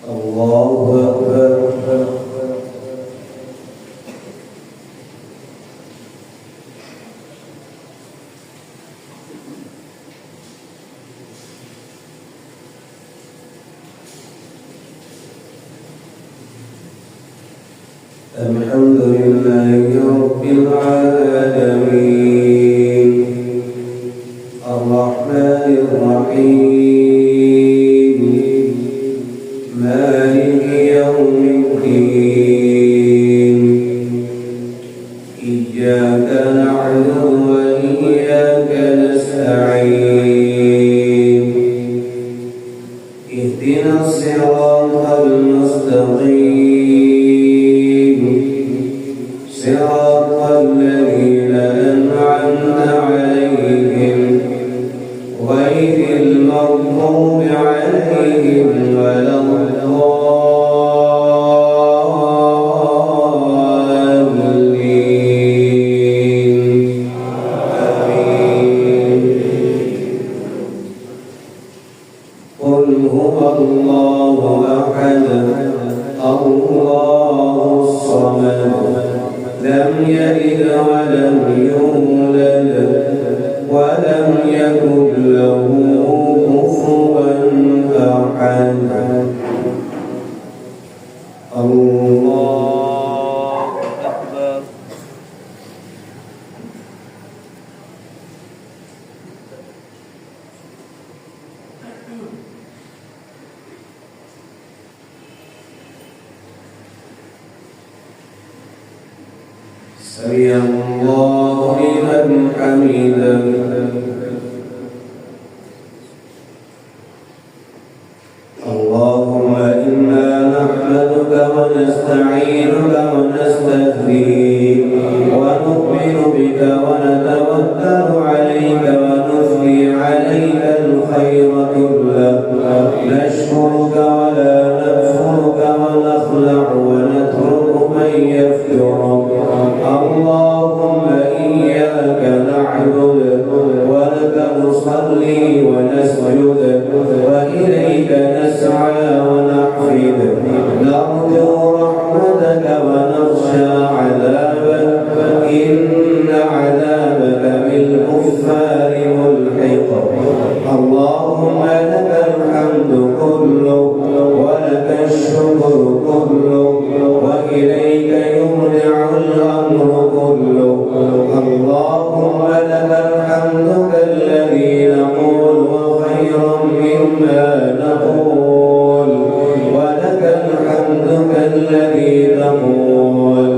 الله أكبر. الحمد لله رب العالمين الرحمن الرحيم مالك يوم الدين إياك نعبد وإياك نستعين اهدنا الصراط المستقيم صراط الذين أنعمت عليهم غير المغضوب عليهم ولا الضالين آمين. قل هو الله أحد الله الصمد لم يلد ولم يولد ولم يكن له كفوا أحد. الله أكبر. سمع الله لمن حمده. اللهم إنا نحمدك ونستعينك ونستهديك ونؤمن بك ونتوكل عليك ونثني عليك الخير كله نشكرك ولا نكفرك ونخلع ونترك من يفجرك. اللهم إياك نعبد ولك نصلي ونسجد وإليك نسعى ونحفد نرجو رحمتك ونخشى عذابك إن عذابك بالكفار ملحق. اللهم لك الحمد كله ولك الشكر كله وإليك يرجع الأمر كله. اللهم لك الحمد كالذي نقول وخيرا مما نقول ولك الحمد كالذي نقول.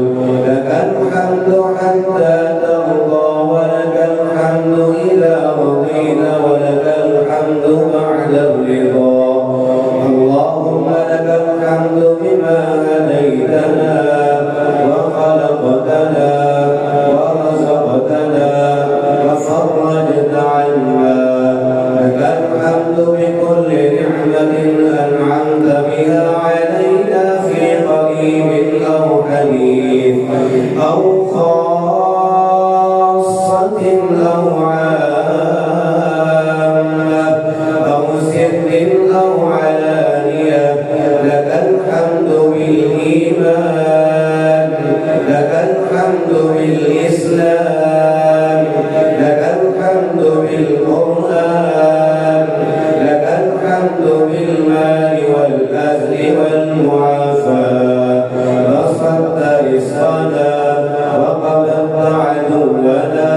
لك الحمد حتى ترضى ولك الحمد إذا رضيت ولك الحمد بعد الرضا. اللهم لك الحمد بما هديتنا وخلقتنا ورزقتنا وفرجت عنا. لك الحمد بكل نعمة أنعمت بها علينا في قريب أو حديث أو خاصة أو عامة أو سر أو علانية. لك الحمد بالإيمان لك الحمد بالإسلام لك الحمد بالقرآن لك الحمد بالمال والأهل والمعافاة. بسطت رزقنا وقبضت عدونا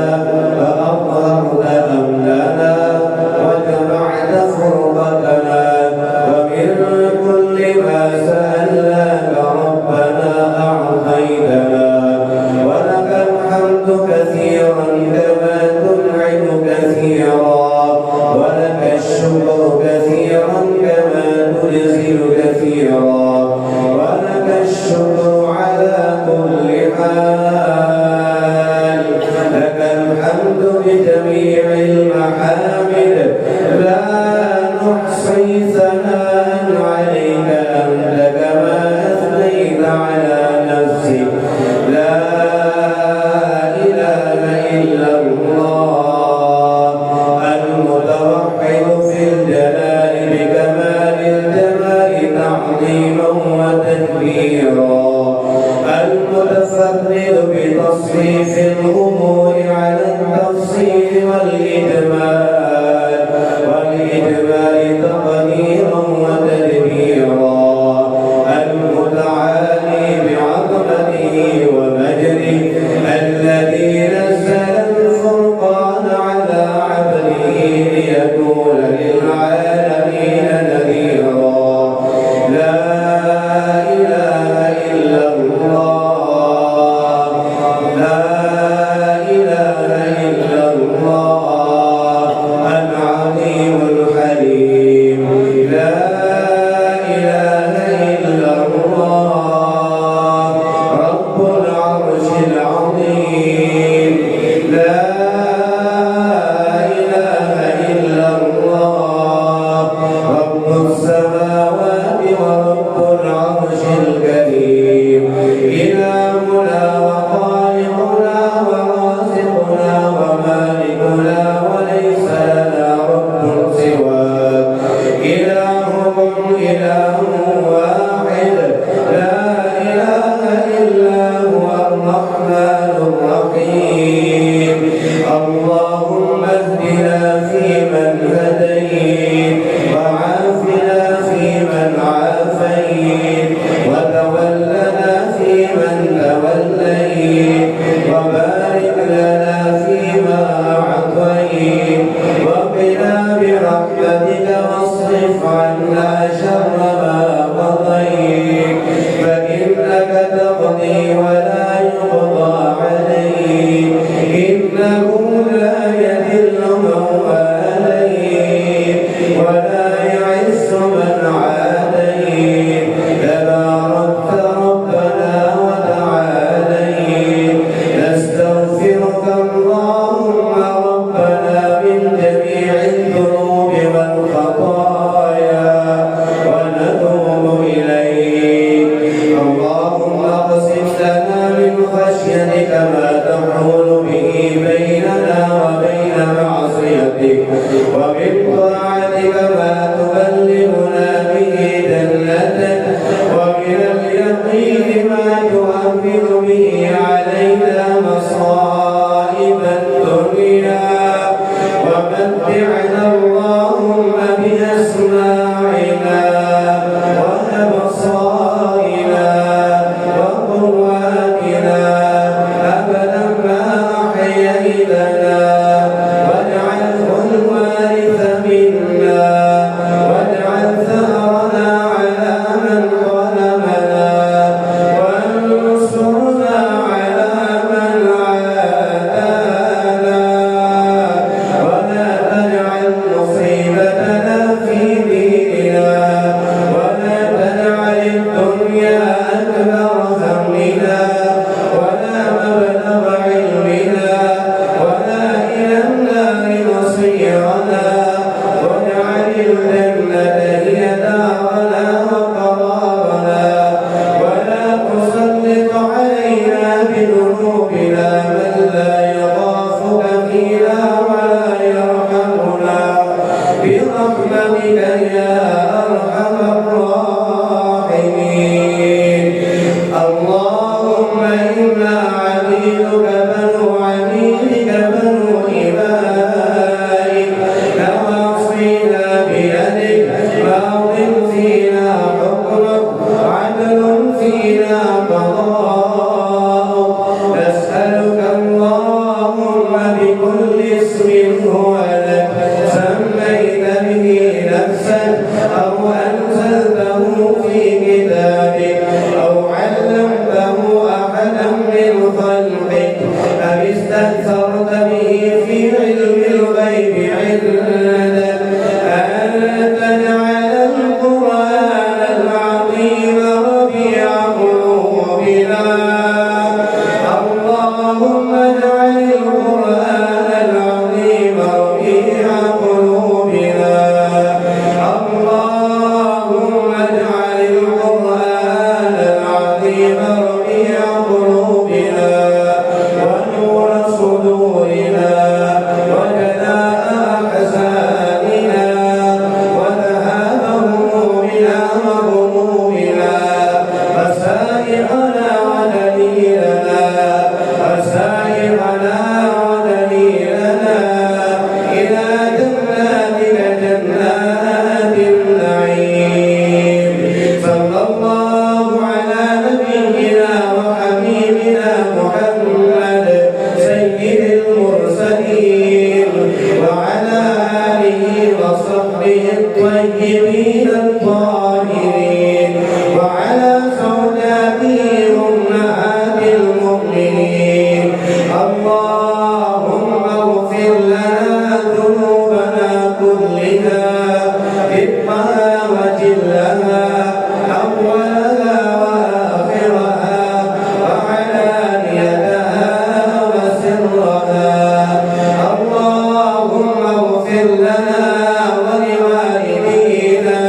فأظهرت أمننا وجمعت فرقتنا إله واحد لا إله إلا هو الرحمن الرحيم اللهم اهدنا فيمن هديت وعافنا فيمن عافيت وتولنا فيمن توليت وبارك لنا فيما أعطيت وقنا برحمتك واصرف عنا شر ما قضيت فإنك تقضي ولا يقضى عليك إنه لا يذل من واليت ولا يعز من عاديت تباركت ربنا وتعاليت نستغفرك اللهم ربنا من جميع الذنوب والخطايا ونتوب إليك اللهم اقسم لنا من خشيتك ما تحول به بيننا وبين معصيتك ومن طاعتك ما تبلغنا به جنتك ومن اليقين ما تهون به علينا مصائب الدنيا ومتعنا اللهم بأسماعنا وأبصارنا وقواتنا أبدا ما أحييتنا واجعله الوارث منا واجعل ثأرنا على من ظلمنا وانصرنا على من عادانا ولا تجعل مصيبتنا في ديننا ولا تجعل الدنيا أكبر همنا ولا مبلغ علمنا ولا إلى النار مصيرنا واجعل الجنة هي دارنا وقرارنا ولا تسلط علينا بذنوبنا من لا يخافك فينا ولا يرحمنا برحمتك يا أرحم الراحمين اللهم إنا عبيدك بنو عبيدك بنو إمائك نواصينا بيدك ماض فينا حكمك عدل فينا قضاءك نسألك اللهم بكل اسم هو لك سميت به نفسك أو أنزلته في كتابك أو علمته أحدا من خلقك أو استأثرت به في علم الغيب عندك أن تجعل القرآن العظيم ربيع قلوبنا اللهم اجعل القرآن العظيم ربيع قلوبنا اللهم اجعل القرآن العظيم ربيع قلوبنا ونور صدورنا وجلاء أحزاننا وذهاب همومنا وغمومنا وسائقنا ودليلنا وسائقنا ودليلنا إلى جناتك جنات النعيم صلى الله على نبينا وحبيبنا محمد سيد المرسلين وعلى آله وصحبه الطيبين الطاهرين وعلى زوجاته أمهات المؤمنين اللهم اغفر لنا ذنوبنا كلها دقها وجلها أولها وآخرها وعلانيتها وسرها اللهم اغفر لنا ولوالدينا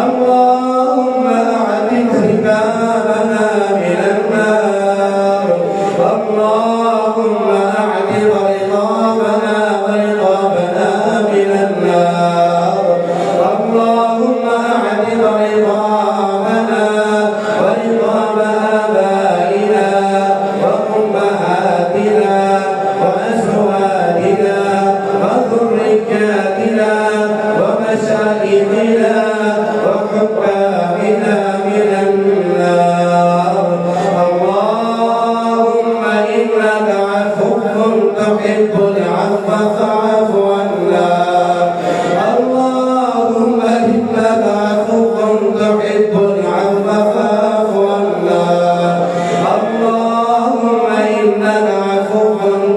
اللهم أعتق رقابنا من النار اللهم أعتق رقابنا ورقابنا من النار اللهم أعتق رقابنا ورقاب آبائنا وأمهاتنا وأزواجنا وذرياتنا ومشايخنا وحكامنا من النار اللهم إنك عفو تحب العفو فاعف عنا اللهم إنك عفو تحب العفو فاعف عنا اللهم إنك عفو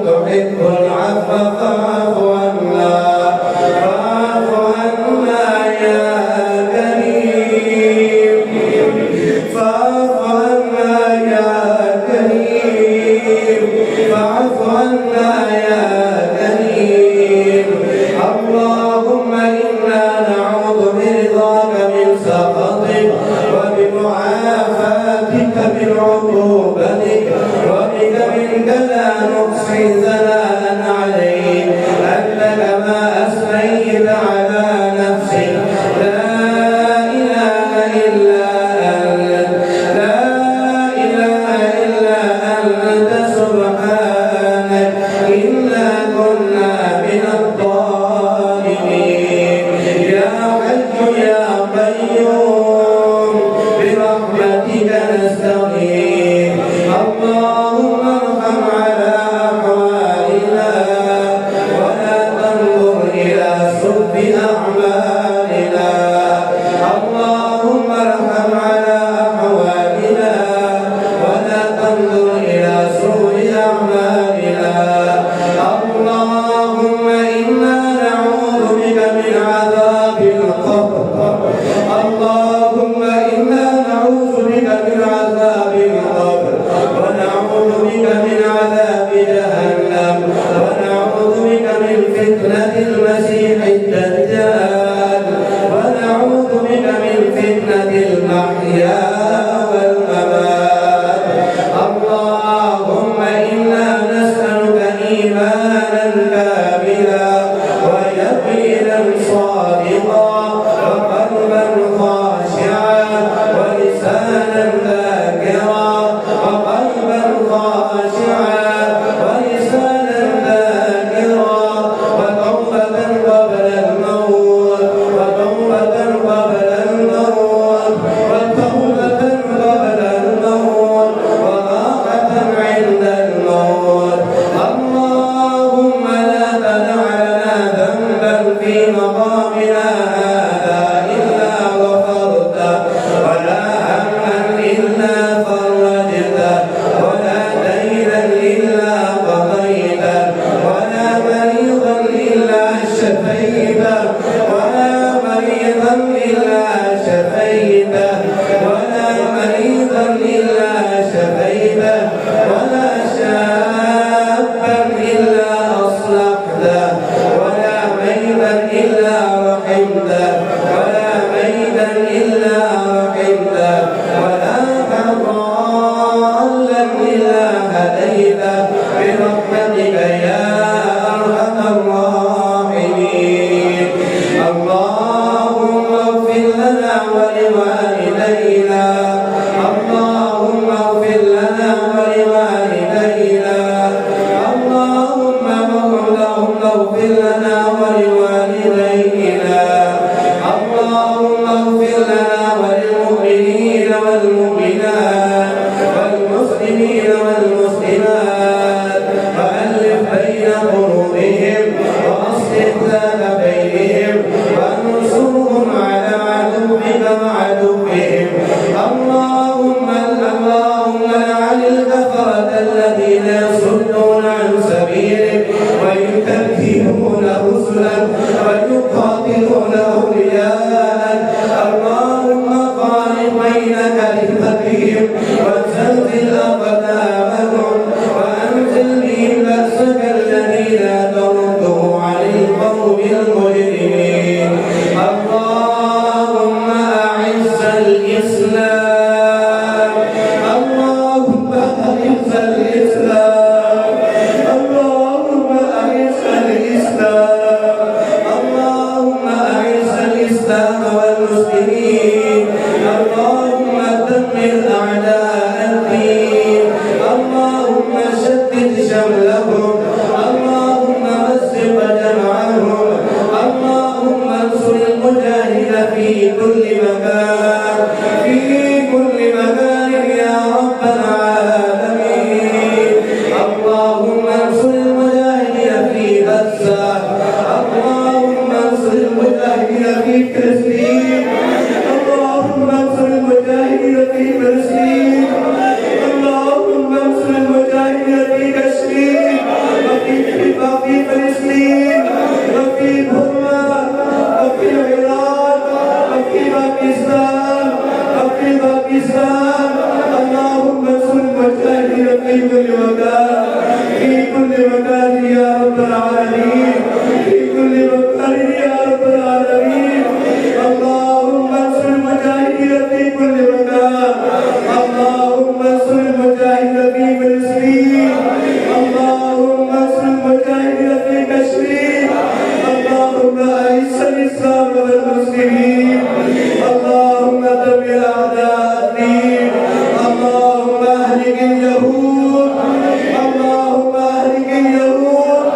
تحب العفو فاعف عنا فاعف عنا يا كريم فاعف عنا يا كريم فاعف عنا يا كريم اللهم إنا نعوذ برضاك من سخطك وبمعافاتك من عقوبتك وبك منك لا نحصي ثناء عليك أنت كما أثنيت على نفسك لا إله إلا أنت لا إله إلا أنت سبحانك إنا كنا من الظالمين يا حي يا قيوم برحمتك نستغيث اللهم ارحم على اللهم دمر أعداء الدين، اللهم شتت شملهم، اللهم مزق جمعهم، اللهم انصر المجاهد في كل مكان، في كل مكان يا رب العالمين. اللهم انصر المجاهدين في غزة، اللهم انصر المجاهدين في فلسطين، اللهم انصر المجاهدين في فلسطين، اللهم انصر المجاهدين في كشمير وفي فلسطين وفي برما وفي العراق وفي باكستان وفي باكستان. اللهم انصر المجاهدين في كل مكان، في كل مكان يا رب العالمين، في كل مكان يا رب العالمين. اللهم انصر المجاهدين في كل مكان، اللهم انصر المجاهدين في فلسطين، اللهم انصر المجاهدين في كشمير، اللهم اعز الاسلام والمسلمين، اللهم دمر اعداء الدين، اللهم اهلك اليهود، اللهم اهلك اليهود،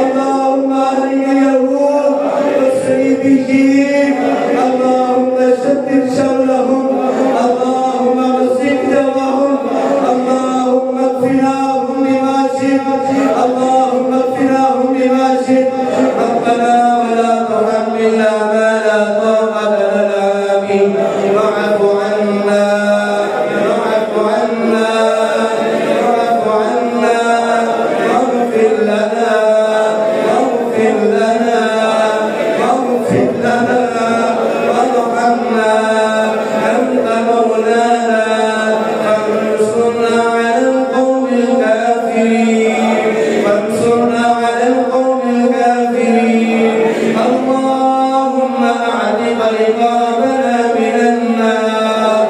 اللهم اهلك اليهود والصليبيين، اللهم شتت شملهم، اللهم مزق دمهم، اللهم اكفناهم بما شئت، اللهم اكفناهم بما شئت. ربنا ولا تحملنا ما لا طاقة لنا به، واعف عنا واعف عنا واعف عنا، واغفر لنا واغفر لنا واغفر لنا وارحمنا، أنت مولانا فانصرنا على القوم الكافرين، فانصرنا على القوم الكافرين. اللهم أعتق رقابنا من النار،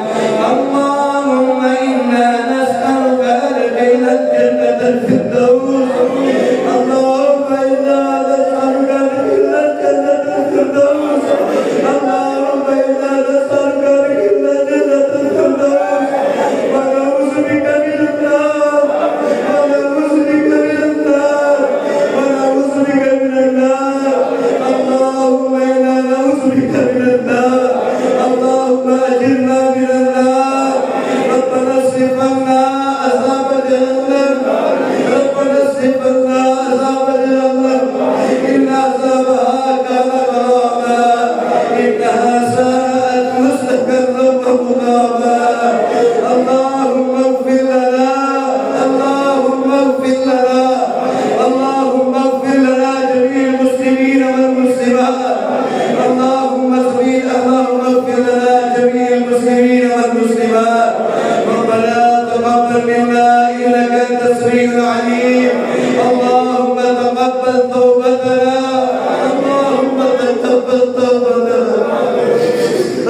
اللهم إنا نسألك أدخل الجنة الفردوس، اللهم إنا نسألك أدخل الجنة الفردوس، اللهم إنا نسألك أدخل الجنة الفردوس، ونعوذ بك من النار، ونعوذ بك من النار، ونعوذ بك من النار. اللهم إنا نعوذ بك من النار، اللهم أجرنا من النار. ربنا اصرف عنا عذاب جهنم، ربنا اصرف عنا عذاب جهنم، إن عذابها كان غراما، إنها ساءت مستقرا ومقاما. اللهم اغفر لنا، اللهم اغفر لنا، اللهم اغفر لنا جميع المسلمين والمسلمات، اللهم اغفر لنا جميع المسلمين والمسلمات. ربنا تقبل منا انك انت السميع العليم، اللهم تقبل توبتنا، اللهم تقبل توبتنا،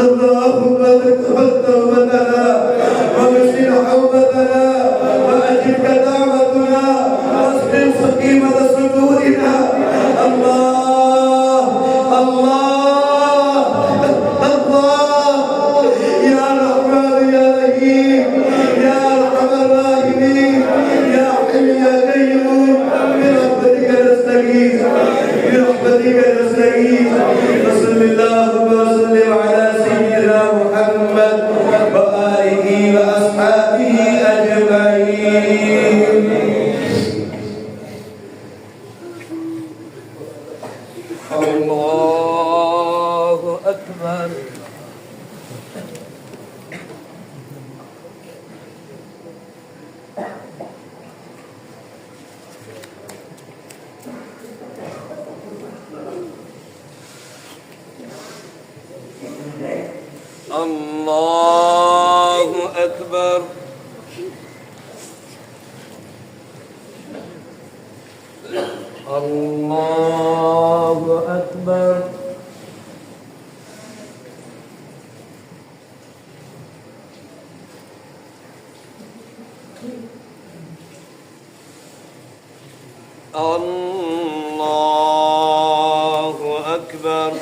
اللهم تقبل توبتنا واغسل حوبتنا واجب دعوتنا واصبر سقيمة صدورنا. الله الله الله، يا رحمن يا رحيم، يا ارحم الراحمين، يا حي يا قيوم، برحمتك نستغيث، برحمتك نستغيث. وصل اللهم وسلم على سيدنا محمد وآله وأصحابه أجمعين. الله أكبر. الله أكبر. الله أكبر. الله أكبر.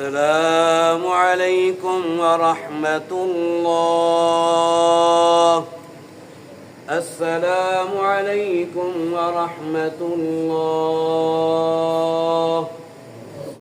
السلام عليكم ورحمة الله. السلام عليكم ورحمة الله.